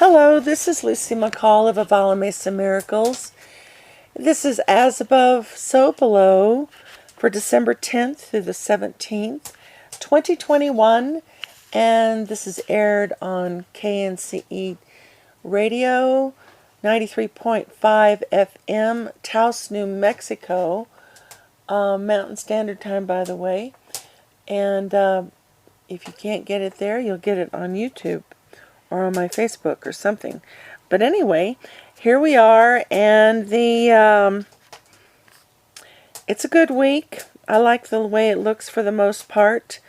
Hello, this is Lucy McCall of Avala Mesa Miracles. This is As Above, So Below for December 10th through the 17th, 2021, and this is aired on KNCE Radio, 93.5 FM, Taos, New Mexico, Mountain Standard Time, by the way. And if you can't get it there, you'll get it on YouTube or on my Facebook or something. But anyway, here we are, and it's a good week. I like the way it looks for the most part.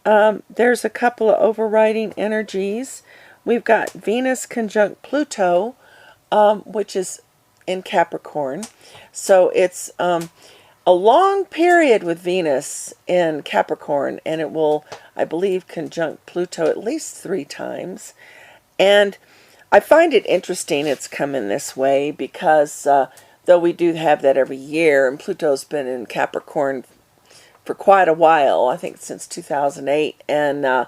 There's a couple of overriding energies. We've got Venus conjunct Pluto, which is in Capricorn. So it's a long period with Venus in Capricorn, and it will, I believe, conjunct Pluto at least 3 times. And I find it interesting it's coming this way because though we do have that every year, and Pluto's been in Capricorn for quite a while, I think since 2008, and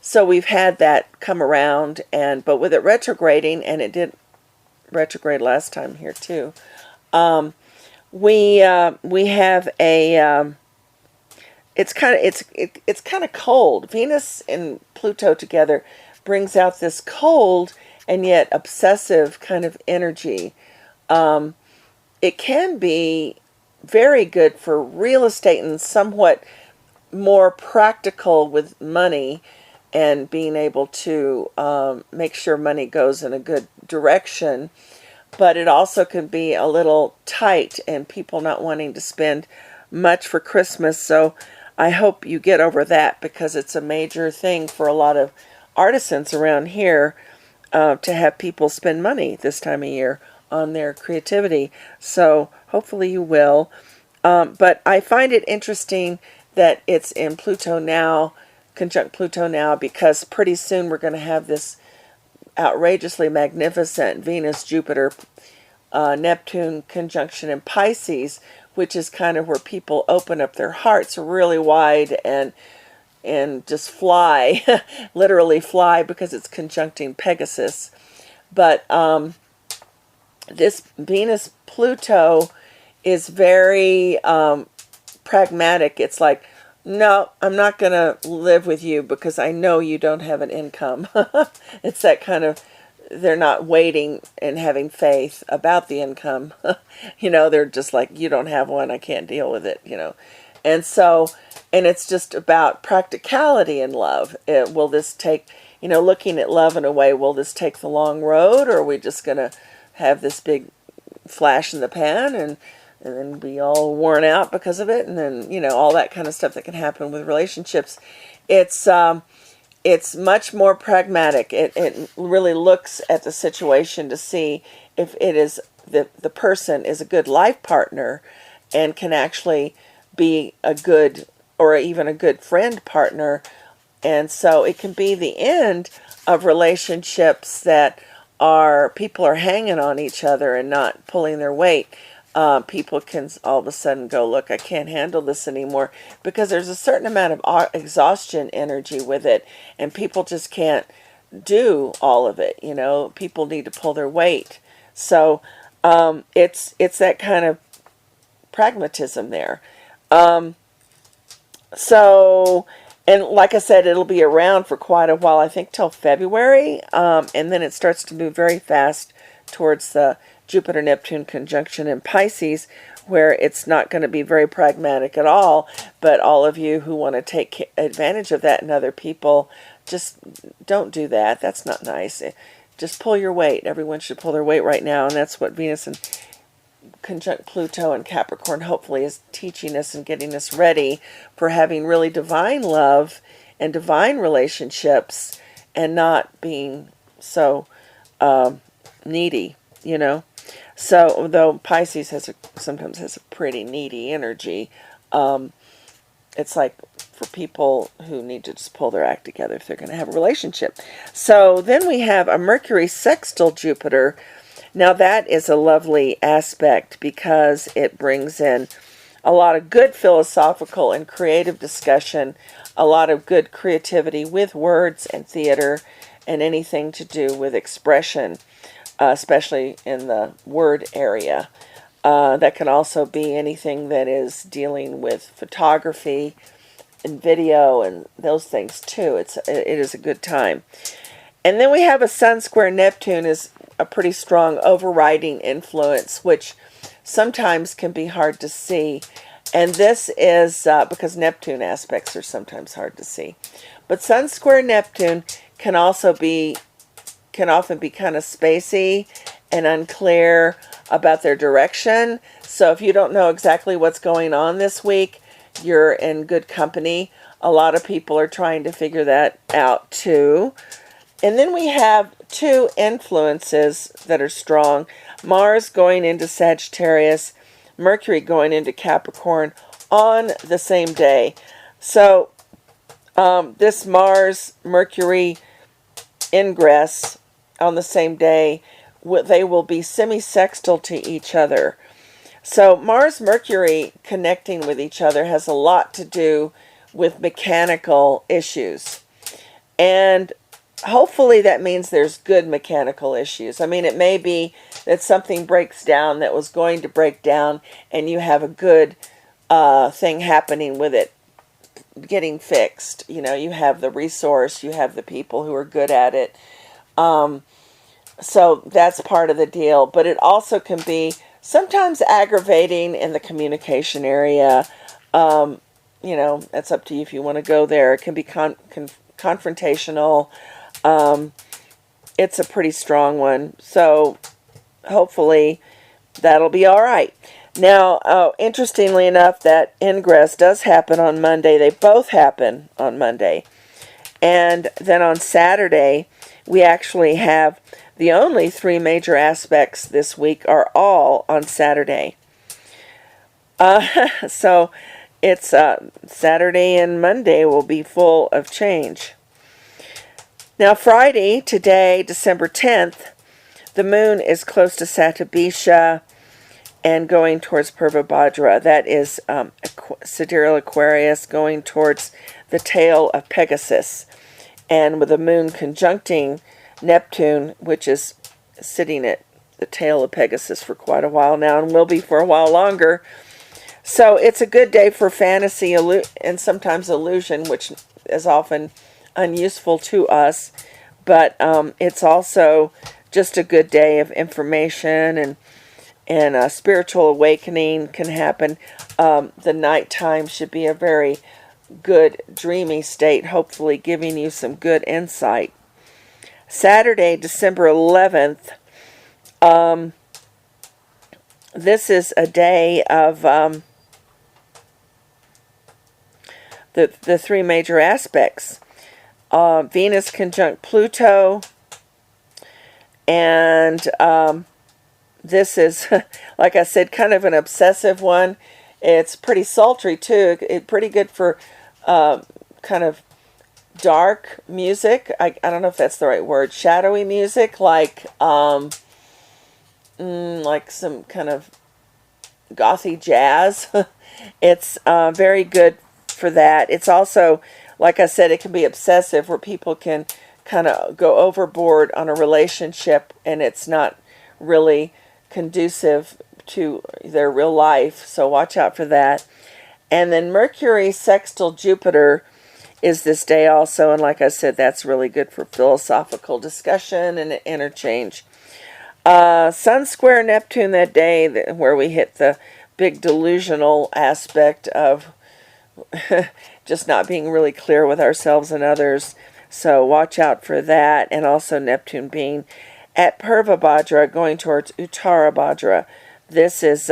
so we've had that come around, but with it retrograding, and it did retrograde last time here too, we have a it's kind of cold. Venus and Pluto together brings out this cold and yet obsessive kind of energy. It can be very good for real estate and somewhat more practical with money and being able to make sure money goes in a good direction. But it also can be a little tight and people not wanting to spend much for Christmas. So I hope you get over that, because it's a major thing for a lot of artisans around here to have people spend money this time of year on their creativity. So hopefully you will. But I find it interesting that it's in Pluto now, conjunct Pluto now, because pretty soon we're going to have this outrageously magnificent Venus, Jupiter, Neptune conjunction in Pisces, which is kind of where people open up their hearts really wide and just fly, literally fly, because it's conjuncting Pegasus. But this Venus-Pluto is very pragmatic. It's like, no, I'm not going to live with you because I know you don't have an income. It's that kind of, they're not waiting and having faith about the income. They're just like, you don't have one, I can't deal with it, And so, and it's just about practicality in love. Will this take, looking at love in a way, will this take the long road, or are we just going to have this big flash in the pan and then be all worn out because of it, and then, all that kind of stuff that can happen with relationships. It's much more pragmatic. It really looks at the situation to see if it is the person is a good life partner and can actually be a good, or even a good friend partner. And so it can be the end of relationships that people are hanging on each other and not pulling their weight. People can all of a sudden go, look, I can't handle this anymore, because there's a certain amount of exhaustion energy with it, and people just can't do all of it. People need to pull their weight. So it's that kind of pragmatism there. So, and like I said, it'll be around for quite a while, I think till February, and then it starts to move very fast towards the Jupiter-Neptune conjunction in Pisces, where it's not going to be very pragmatic at all. But all of you who want to take advantage of that and other people, just don't do that. That's not nice. Just pull your weight. Everyone should pull their weight right now, and that's what Venus and conjunct Pluto and Capricorn hopefully is teaching us and getting us ready for having really divine love and divine relationships, and not being so needy, So, though Pisces sometimes has a pretty needy energy, it's like for people who need to just pull their act together if they're going to have a relationship. So then we have a Mercury sextile Jupiter. Now that is a lovely aspect because it brings in a lot of good philosophical and creative discussion, a lot of good creativity with words and theater, and anything to do with expression, especially in the word area. That can also be anything that is dealing with photography and video and those things too. It is a good time. And then we have a Sun square Neptune is a pretty strong overriding influence, which sometimes can be hard to see. And this is because Neptune aspects are sometimes hard to see. But Sun square Neptune can often be kind of spacey and unclear about their direction. So if you don't know exactly what's going on this week, you're in good company. A lot of people are trying to figure that out too. And then we have two influences that are strong. Mars going into Sagittarius, Mercury going into Capricorn on the same day. So this Mars-Mercury ingress on the same day, they will be semi-sextile to each other. So Mars-Mercury connecting with each other has a lot to do with mechanical issues. And hopefully that means there's good mechanical issues. I mean, it may be that something breaks down that was going to break down and you have a good thing happening with it getting fixed. You know, you have the resource, you have the people who are good at it. So that's part of the deal. But it also can be sometimes aggravating in the communication area. You know, that's up to you if you want to go there. It can be confrontational. It's a pretty strong one. So hopefully that'll be all right. Now, interestingly enough, that ingress does happen on Monday. They both happen on Monday. And then on Saturday, we actually have the only three major aspects this week are all on Saturday. So it's Saturday and Monday will be full of change. Now Friday, today, December 10th, the moon is close to Satabisha and going towards Purvabhadra. That is sidereal Aquarius going towards the tail of Pegasus. And with the moon conjuncting Neptune, which is sitting at the tail of Pegasus for quite a while now and will be for a while longer. So it's a good day for fantasy and sometimes illusion, which is often unuseful to us. But it's also just a good day of information and a spiritual awakening can happen. The nighttime should be a very good dreamy state, hopefully giving you some good insight. Saturday, December 11th, this is a day of the three major aspects. Venus conjunct Pluto, and this is, like I said, kind of an obsessive one. It's pretty sultry too. It's pretty good for kind of dark music. I don't know if that's the right word. Shadowy music, like some kind of gothy jazz. It's very good for that. It's also, like I said, it can be obsessive where people can kind of go overboard on a relationship and it's not really conducive to their real life. So watch out for that. And then Mercury sextile Jupiter is this day also. And like I said, that's really good for philosophical discussion and interchange. Sun square Neptune that day, where we hit the big delusional aspect of just not being really clear with ourselves and others. So watch out for that. And also Neptune being at Purvabhadra going towards Uttarabhadra. This is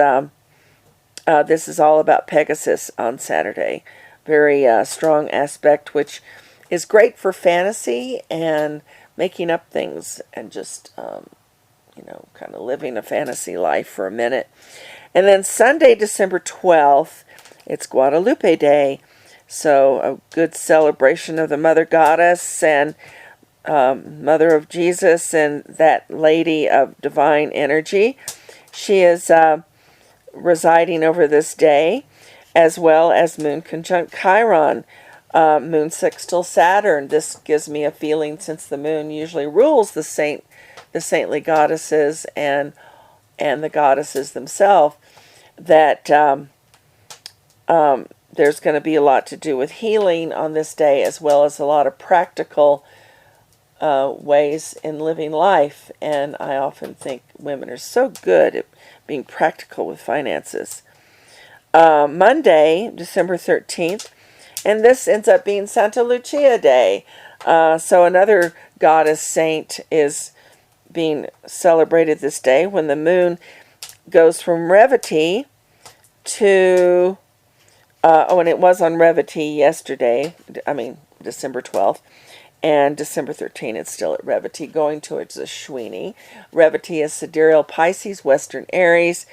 all about Pegasus on Saturday. Very strong aspect, which is great for fantasy and making up things and just, kind of living a fantasy life for a minute. And then Sunday, December 12th, it's Guadalupe Day. So a good celebration of the Mother Goddess and Mother of Jesus and that lady of divine energy. She is residing over this day, as well as moon conjunct Chiron Moon sextile Saturn. This gives me a feeling, since the moon usually rules the saintly goddesses and the goddesses themselves, that there's going to be a lot to do with healing on this day, as well as a lot of practical ways in living life. And I often think women are so good at being practical with finances. Monday, December 13th, and this ends up being Santa Lucia Day. So another goddess saint is being celebrated this day, when the moon goes from Revati to, and it was on Revati yesterday, December 12th, and December 13th it's still at Revati, going towards the Ashwini. Revati is sidereal Pisces, Western Aries.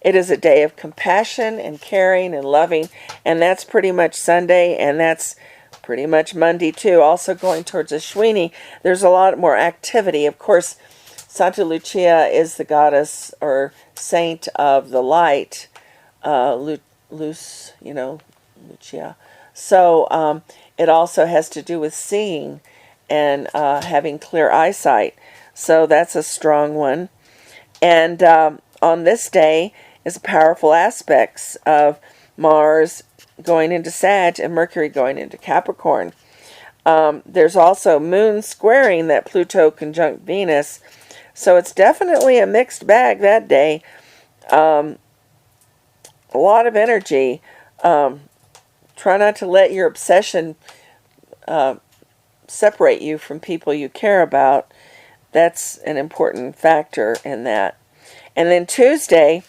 It is a day of compassion and caring and loving, and that's pretty much Sunday, and that's pretty much Monday too. Also going towards Ashwini, there's a lot more activity. Of course, Santa Lucia is the goddess or saint of the light, Lucia. So it also has to do with seeing and having clear eyesight. So that's a strong one. And on this day is powerful aspects of Mars going into Sag and Mercury going into Capricorn. There's also Moon squaring that Pluto conjunct Venus. So it's definitely a mixed bag that day. A lot of energy. Try not to let your obsession separate you from people you care about. That's an important factor in that. And then Tuesday,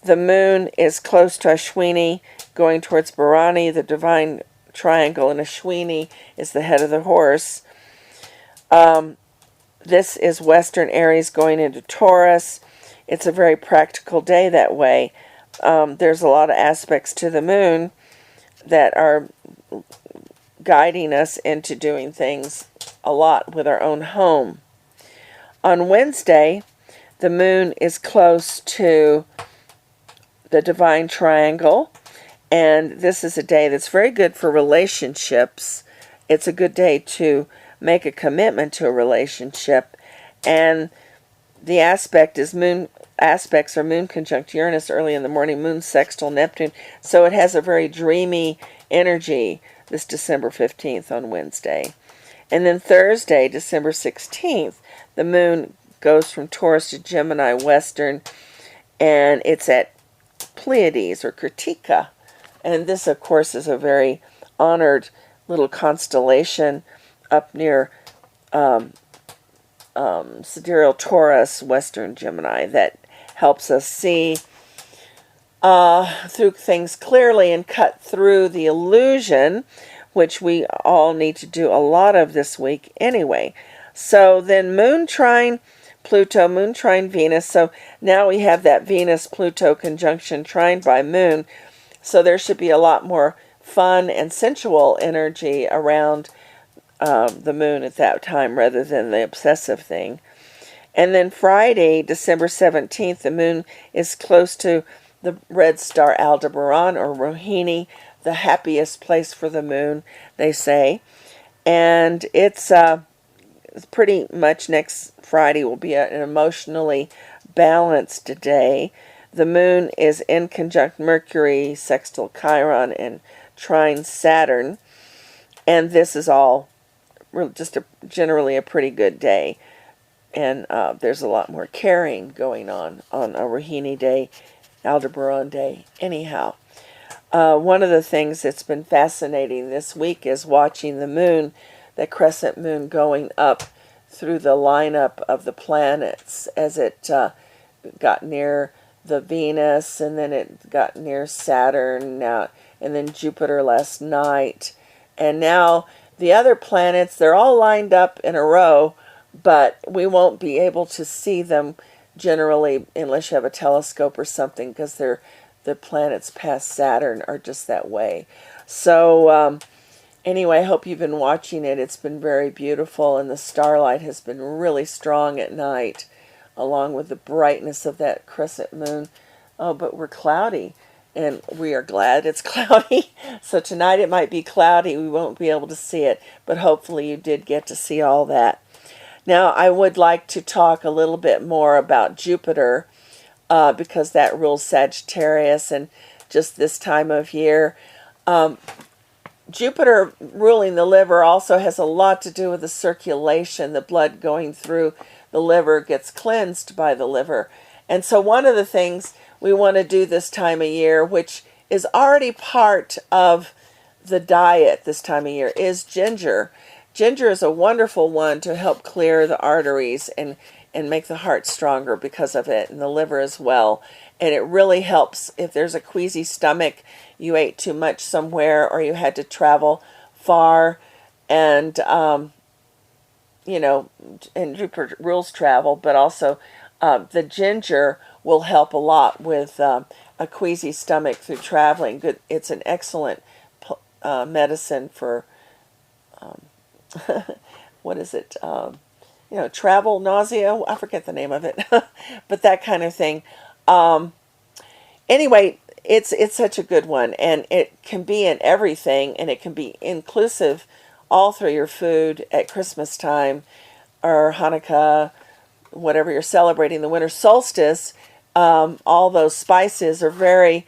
the moon is close to Ashwini, going towards Bharani, the divine triangle, and Ashwini is the head of the horse. This is Western Aries going into Taurus. It's a very practical day that way. There's a lot of aspects to the moon that are guiding us into doing things a lot with our own home. On Wednesday, the moon is close to the divine triangle, and this is a day that's very good for relationships. It's a good day to make a commitment to a relationship, and the aspects are moon conjunct Uranus early in the morning, moon sextile Neptune, so it has a very dreamy energy this December 15th on Wednesday. And then Thursday, December 16th, the moon goes from Taurus to Gemini Western, and it's at Pleiades or Kritika. And this, of course, is a very honored little constellation up near sidereal Taurus, Western Gemini, that helps us see through things clearly and cut through the illusion, which we all need to do a lot of this week anyway. So then moon trine Pluto, moon trine Venus. So now we have that Venus-Pluto conjunction trine by moon. So there should be a lot more fun and sensual energy around the moon at that time, rather than the obsessive thing. And then Friday, December 17th, the moon is close to the red star Aldebaran or Rohini, the happiest place for the moon, they say. And it's pretty much next Friday will be an emotionally balanced day. The moon is in conjunct Mercury, sextile Chiron, and trine Saturn. And this is all just generally a pretty good day. And there's a lot more caring going on a Rohini day, Aldebaran day. Anyhow, one of the things that's been fascinating this week is watching the moon, the crescent moon, going up through the lineup of the planets as it got near the Venus, and then it got near Saturn now, and then Jupiter last night. And now the other planets, they're all lined up in a row, but we won't be able to see them generally unless you have a telescope or something, because the planets past Saturn are just that way. So anyway, I hope you've been watching it. It's been very beautiful, and the starlight has been really strong at night, along with the brightness of that crescent moon. Oh, but we're cloudy and we are glad it's cloudy. So tonight it might be cloudy. We won't be able to see it, but hopefully you did get to see all that. Now I would like to talk a little bit more about Jupiter, because that rules Sagittarius, and just this time of year. Jupiter ruling the liver also has a lot to do with the circulation. The blood going through the liver gets cleansed by the liver. And so one of the things we want to do this time of year, which is already part of the diet this time of year, is ginger. Ginger is a wonderful one to help clear the arteries and make the heart stronger because of it, and the liver as well. And it really helps if there's a queasy stomach, you ate too much somewhere, or you had to travel far, and and Jupiter rules travel, but also the ginger will help a lot with a queasy stomach through traveling. Good, it's an excellent medicine for what is it? Travel nausea. I forget the name of it, but that kind of thing. Anyway, it's such a good one, and it can be in everything, and it can be inclusive all through your food at Christmas time or Hanukkah, whatever you're celebrating, the winter solstice. All those spices are very,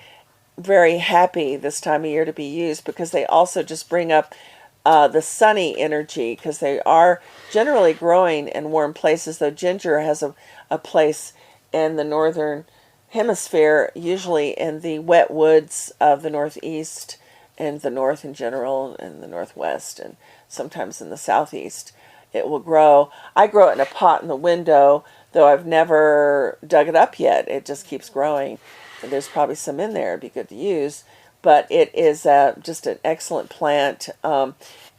very happy this time of year to be used, because they also just bring up the sunny energy, because they are generally growing in warm places, though ginger has a place in the northern hemisphere, usually in the wet woods of the northeast and the north in general, and the northwest, and sometimes in the southeast. It will grow. I grow it in a pot in the window, though I've never dug it up yet. It just keeps growing. And there's probably some in there. It'd be good to use. But it is just an excellent plant. And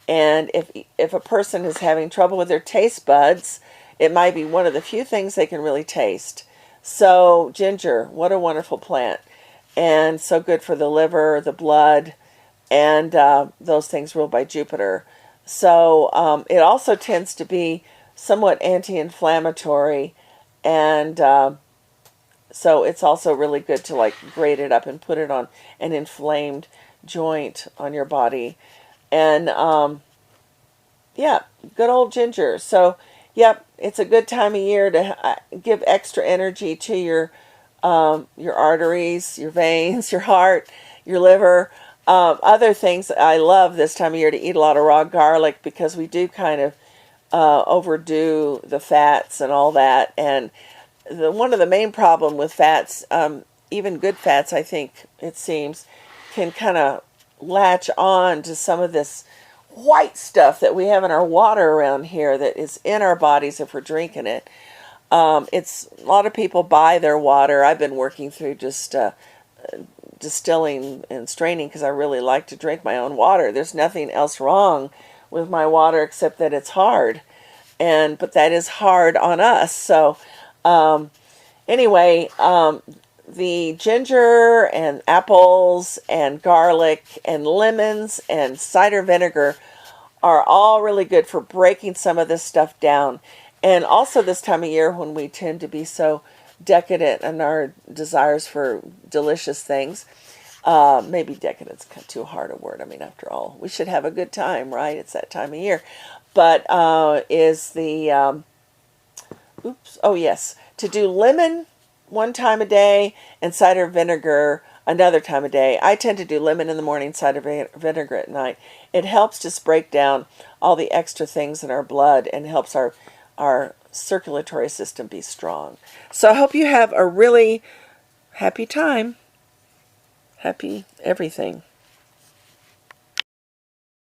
if a person is having trouble with their taste buds, it might be one of the few things they can really taste. So ginger, what a wonderful plant. And so good for the liver, the blood, and those things ruled by Jupiter. So it also tends to be somewhat anti-inflammatory, and so it's also really good to grate it up and put it on an inflamed joint on your body. And yeah, good old ginger. So yep, it's a good time of year to give extra energy to your arteries, your veins, your heart, your liver. Other things I love this time of year to eat a lot of raw garlic, because we do kind of overdo the fats and all that. And one of the main problem with fats, even good fats, I think it seems, can kind of latch on to some of this white stuff that we have in our water around here that is in our bodies if we're drinking it. It's a lot of people buy their water. I've been working through just distilling and straining, because I really like to drink my own water. There's nothing else wrong with my water except that it's hard, but that is hard on us. So anyway, the ginger and apples and garlic and lemons and cider vinegar are all really good for breaking some of this stuff down. And also this time of year, when we tend to be so decadent in our desires for delicious things, maybe decadent's too hard a word. I mean, after all, we should have a good time, right? It's that time of year. But is the to do lemon one time a day and cider vinegar another time a day. I tend to do lemon in the morning, cider vinegar at night. It helps just break down all the extra things in our blood and helps our circulatory system be strong. So I hope you have a really happy time. Happy everything.